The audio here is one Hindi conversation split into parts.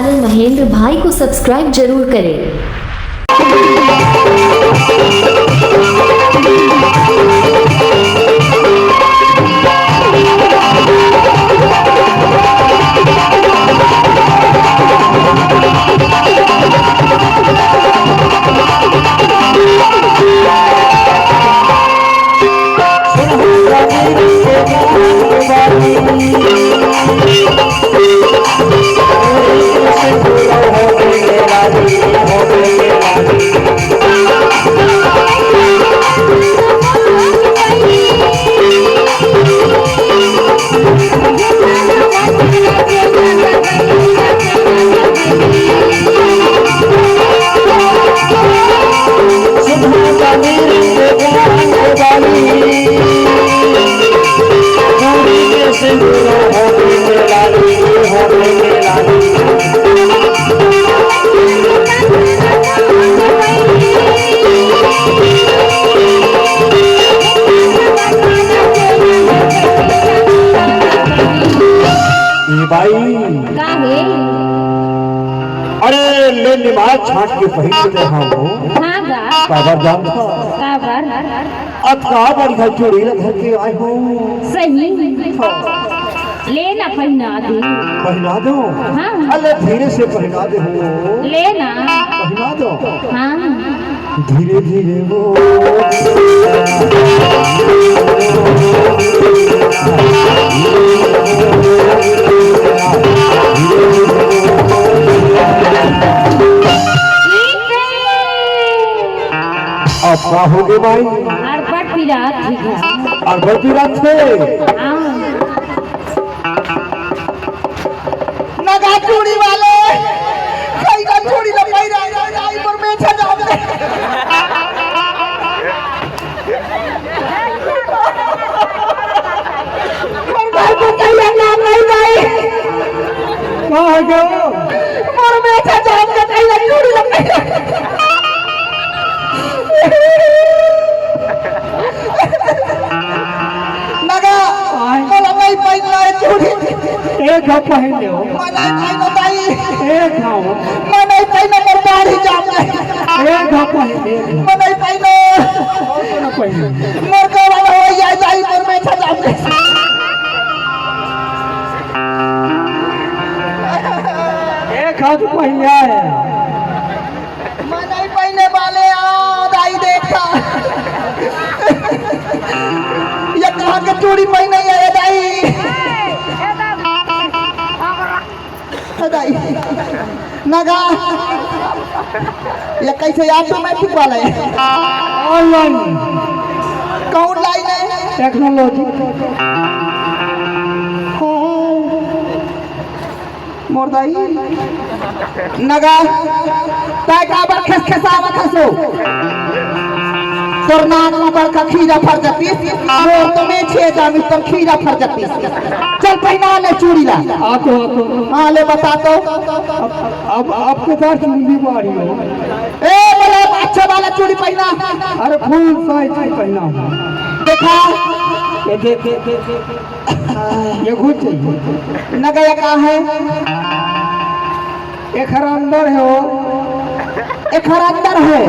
चैनल महेंद्र भाई को सब्सक्राइब जरूर करें। अरे ले निमाज छाट के पहन के हम काबर जान था अतका बढ़िया चूड़ी लगा के आए हो सही लेना पहना दो हाँ। अरे धीरे से पहना दे हो लेना पहना दो हाँ धीरे धीरे वो अब क्या हो गए भाई अरबट पिरात अरबट पिरात थे नगा चूड़ी वाले कई का चूड़ी लगाई आई पर मैं छा जाऊंगा पर भाई को कहीं नाम नहीं भाई कहाँ गए पर मैं छा जाऊंगा कहीं का चूड़ी लगाई नगा मला नहीं पहनना है चूड़ी एक घप पहन लो मला नहीं बताई एक घाव मैं नहीं पहना पर बाहर ही जाऊंगा एक घप पहन मैं नहीं पहना मर का वाला हो या जाई पर मैं छा जाऊंगा एक हाथ पहन आए मैं नहीं पहने वाले दाई देखा ये कहाँ के चूड़ी पहने है दाई दाई नगा ये कैसे ऑटोमेटिक वाला है ऑनलाइन कौन लाइन है टेक्नोलॉजी मोरदाई नगा ताय का बर खसखसावत हसो तोर नाक में बड़का खीरा फर जती मोर तो में छे जामी तोर खीरा फर जती चल पहना ले चूड़ी ला आको हां ले बता तो अब आपके पास चूड़ी बारी हो ए बोला अच्छा वाला चूड़ी पहना अरे फुल साइज पहना देखा ये देख ये घुस चाहिए नगा ये का है एक हर अंदर है वो एक हर अंदर है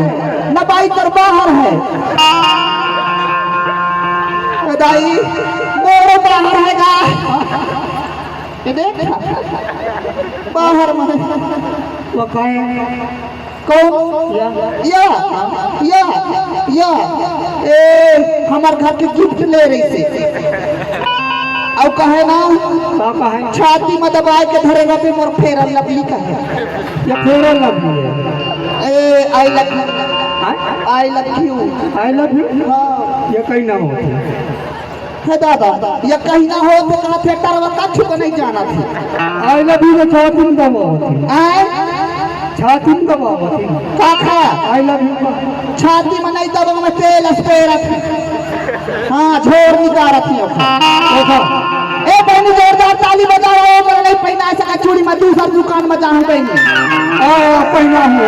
न बाई तर बाहर है दाई मोर बाहर हैगा ये देख बाहर में वो कहे कौन या ए हमार घर के गिफ्ट ले रही से अब कहे ना पापा है छाती में दबाए के धरेगा पे मोर फेरा लवली का है ये फेरा लवली है ए I love you I love you हाँ ये कहीं ना हो है दादा ये कहीं ना हो तो कहा थिएटर वाला छुप नहीं जाना थी आई लव यू में छाती में दबाओ आए छाती में दबाओ काका आई लव यू छाती में नहीं दबाओ में तेल स्प्रे रख हाँ झोर निकाल रखी ए बहनी जोरदार ताली बजाओ पर नहीं पहना ऐसा चूड़ी में दूसरा दुकान में जाऊं बहनी पहना हो